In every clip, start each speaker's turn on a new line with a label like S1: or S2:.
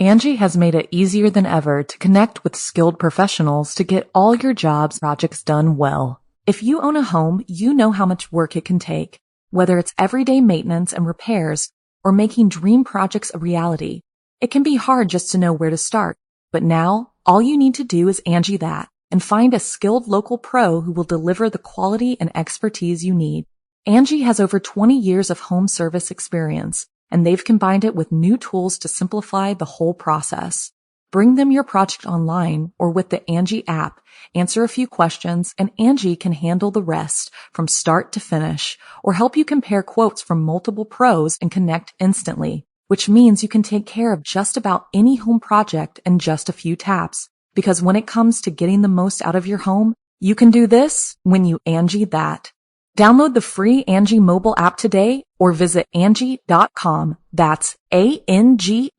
S1: Angie has made it easier than ever to connect with skilled professionals to get all your jobs projects done well. If you own a home, you know how much work it can take, whether it's everyday maintenance and repairs or making dream projects a reality. It can be hard just to know where to start, but now all you need to do is Angie that and find a skilled local pro who will deliver the quality and expertise you need. Angie has over 20 years of home service experience, and they've combined it with new tools to simplify the whole process. Bring them your project online or with the Angie app, answer a few questions, and Angie can handle the rest from start to finish, or help you compare quotes from multiple pros and connect instantly, which means you can take care of just about any home project in just a few taps. Because when it comes to getting the most out of your home, you can do this when you Angie that. Download the free Angie mobile app today or visit Angie.com. That's ANGI.com.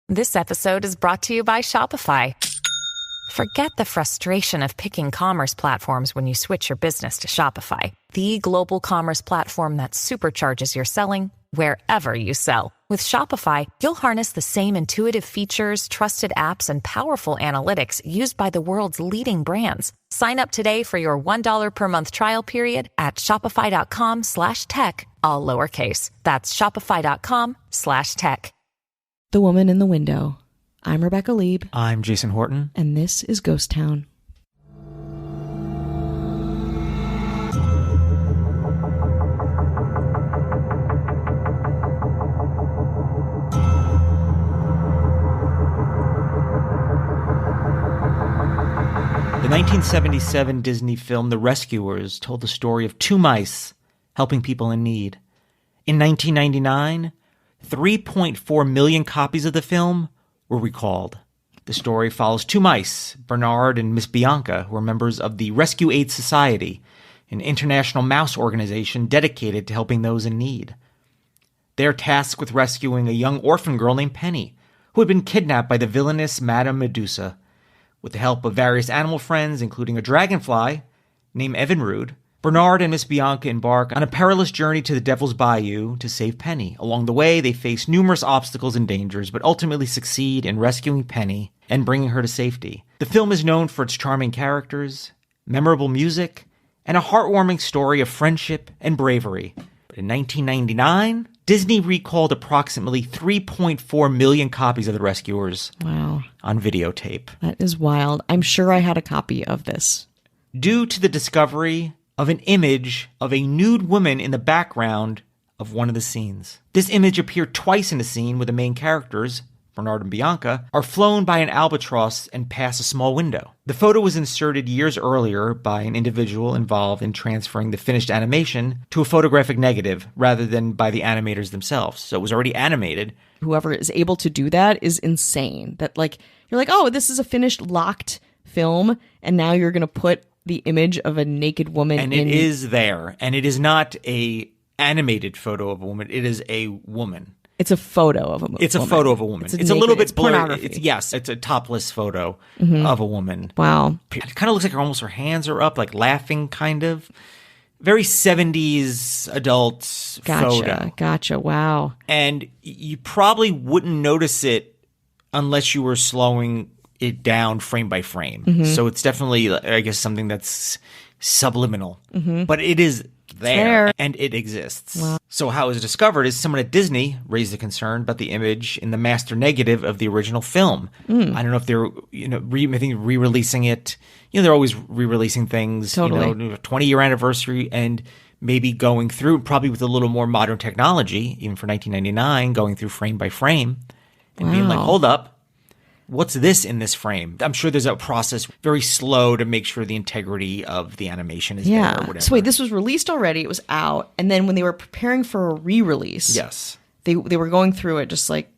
S2: This episode is brought to you by Shopify. Forget the frustration of picking commerce platforms when you switch your business to Shopify, the global commerce platform that supercharges your selling wherever you sell. With Shopify, you'll harness the same intuitive features, trusted apps, and powerful analytics used by the world's leading brands. Sign up today for your $1 per month trial period at shopify.com/tech, all lowercase. That's shopify.com/tech.
S3: The Woman in the Window. I'm Rebecca Lieb.
S4: I'm Jason Horton.
S3: And this is Ghost Town.
S4: The 1977 Disney film The Rescuers told the story of two mice helping people in need. In 1999, 3.4 million copies of the film were recalled. The story follows two mice, Bernard and Miss Bianca, who are members of the Rescue Aid Society, an international mouse organization dedicated to helping those in need. They are tasked with rescuing a young orphan girl named Penny, who had been kidnapped by the villainous Madame Medusa. With the help of various animal friends, including a dragonfly named Evinrude, Bernard and Miss Bianca embark on a perilous journey to the Devil's Bayou to save Penny. Along the way, they face numerous obstacles and dangers, but ultimately succeed in rescuing Penny and bringing her to safety. The film is known for its charming characters, memorable music, and a heartwarming story of friendship and bravery. But in 1999, Disney recalled approximately 3.4 million copies of The Rescuers.
S3: Wow.
S4: On videotape.
S3: That is wild. I'm sure I had a copy of this.
S4: Due to the discovery of an image of a nude woman in the background of one of the scenes. This image appeared twice in the scene where the main characters, Bernard and Bianca, are flown by an albatross and pass a small window. The photo was inserted years earlier by an individual involved in transferring the finished animation to a photographic negative rather than by the animators themselves. So it was already animated.
S3: Whoever is able to do that is insane. That you're like, oh, this is a finished locked film, and now you're going to put the image of a naked woman
S4: and
S3: in.
S4: It is there. And it is not a animated photo of a woman. It is a woman.
S3: It's a photo of a woman.
S4: It's a photo of a woman. It's a little bit blurry. It's a topless photo of a woman.
S3: Wow.
S4: It kind of looks like her hands are up, like laughing, kind of. Very 70s adult photo.
S3: Gotcha. Wow.
S4: And you probably wouldn't notice it unless you were slowing it down frame by frame. So it's definitely, I guess, something that's subliminal. But it is there and it exists.
S3: Wow.
S4: So how it was discovered is someone at Disney raised a concern about the image in the master negative of the original film. I don't know if they're re-releasing it. They're always re-releasing things.
S3: Totally.
S4: 20-year anniversary, and maybe going through, probably with a little more modern technology, even for 1999, going through frame by frame and being like, hold up. What's this in this frame? I'm sure there's a process very slow to make sure the integrity of the animation is there or whatever.
S3: So wait, this was released already. It was out. And then when they were preparing for a re-release,
S4: yes,
S3: they were going through it just like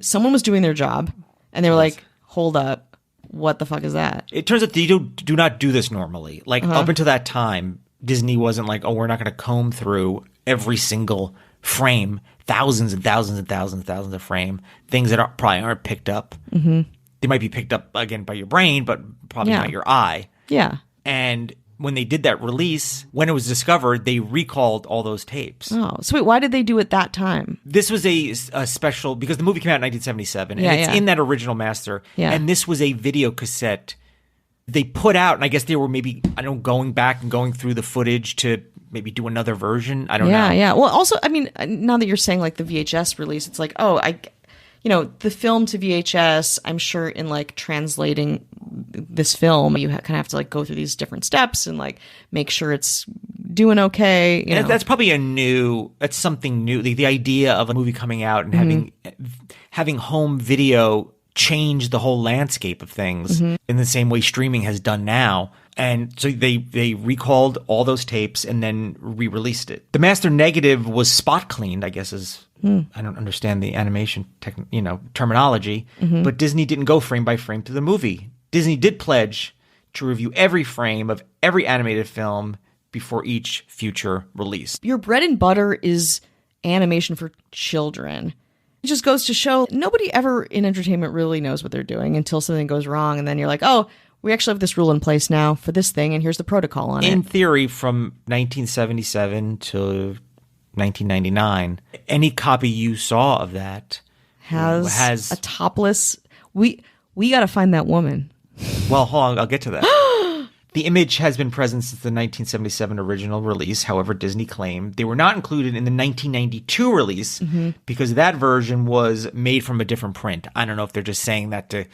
S3: someone was doing their job. And they were like, hold up. What the fuck is that?
S4: It turns out they do not do this normally. Like up until that time, Disney wasn't like, oh, we're not going to comb through every single frame. Thousands and thousands and thousands and thousands of frame, things that probably aren't picked up. They might be picked up, again, by your brain, but probably not your eye.
S3: Yeah.
S4: And when they did that release, when it was discovered, they recalled all those tapes.
S3: Oh, so wait, why did they do it that time?
S4: This was a special, because the movie came out in 1977, and it's in that original master.
S3: Yeah.
S4: And this was a video cassette they put out, and I guess they were maybe, I don't know, going back and going through the footage to maybe do another version. I don't know.
S3: Yeah. Well, also, I mean, now that you're saying like the VHS release, it's like, oh, the film to VHS, I'm sure in like translating this film, you kind of have to like go through these different steps and like make sure it's doing okay. You know?
S4: That's probably that's something new. The idea of a movie coming out and having home video change the whole landscape of things in the same way streaming has done now. And so they recalled all those tapes and then re-released it. The master negative was spot cleaned, I guess I don't understand the animation terminology, but Disney didn't go frame by frame through the movie. Disney did pledge to review every frame of every animated film before each future release.
S3: Your bread and butter is animation for children. It just goes to show nobody ever in entertainment really knows what they're doing until something goes wrong. And then you're like, oh, we actually have this rule in place now for this thing, and here's the protocol on it.
S4: In theory, from 1977 to 1999, any copy you saw of that
S3: has a topless... We got to find that woman.
S4: Well, hold on, I'll get to that. The image has been present since the 1977 original release. However, Disney claimed they were not included in the 1992 release because that version was made from a different print. I don't know if they're just saying that to...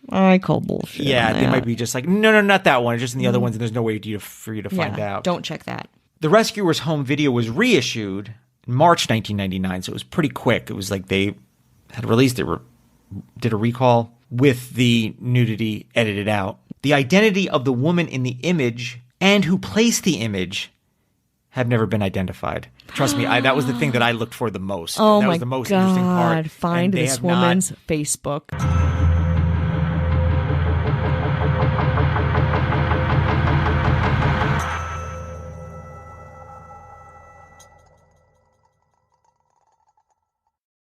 S3: I call bullshit.
S4: Yeah, they might be just like, no, not that one. It's just in the other ones, and there's no way for you to find out.
S3: Don't check that.
S4: The Rescuers home video was reissued in March 1999, so it was pretty quick. It was like they had released it, did a recall with the nudity edited out. The identity of the woman in the image and who placed the image have never been identified. Trust me, that was the thing that I looked for the most.
S3: Oh
S4: that
S3: my
S4: was the most
S3: God.
S4: interesting part.
S3: Find this woman's Facebook.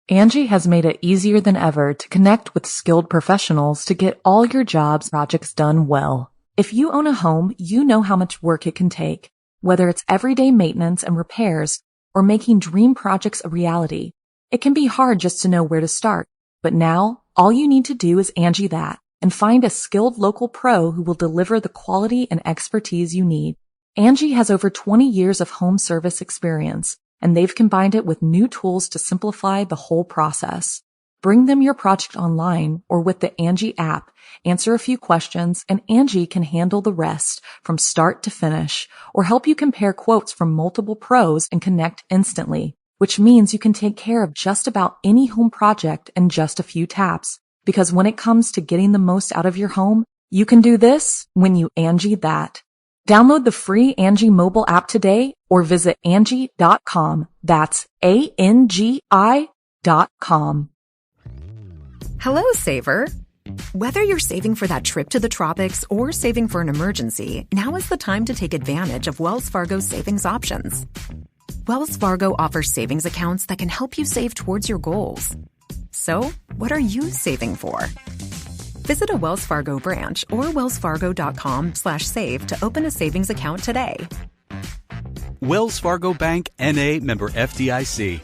S1: Angie has made it easier than ever to connect with skilled professionals to get all your jobs projects done well. If you own a home, you know how much work it can take, whether it's everyday maintenance and repairs or making dream projects a reality. It can be hard just to know where to start, but now all you need to do is Angie that and find a skilled local pro who will deliver the quality and expertise you need. Angie has over 20 years of home service experience, and they've combined it with new tools to simplify the whole process. Bring them your project online or with the Angie app, answer a few questions, and Angie can handle the rest from start to finish, or help you compare quotes from multiple pros and connect instantly, which means you can take care of just about any home project in just a few taps. Because when it comes to getting the most out of your home, you can do this when you Angie that. Download the free Angie mobile app today or visit Angie.com. That's ANGI.com.
S5: Hello, Saver. Whether you're saving for that trip to the tropics or saving for an emergency, now is the time to take advantage of Wells Fargo's savings options. Wells Fargo offers savings accounts that can help you save towards your goals. So, what are you saving for? Visit a Wells Fargo branch or wellsfargo.com/save to open a savings account today.
S6: Wells Fargo Bank, N.A., member FDIC.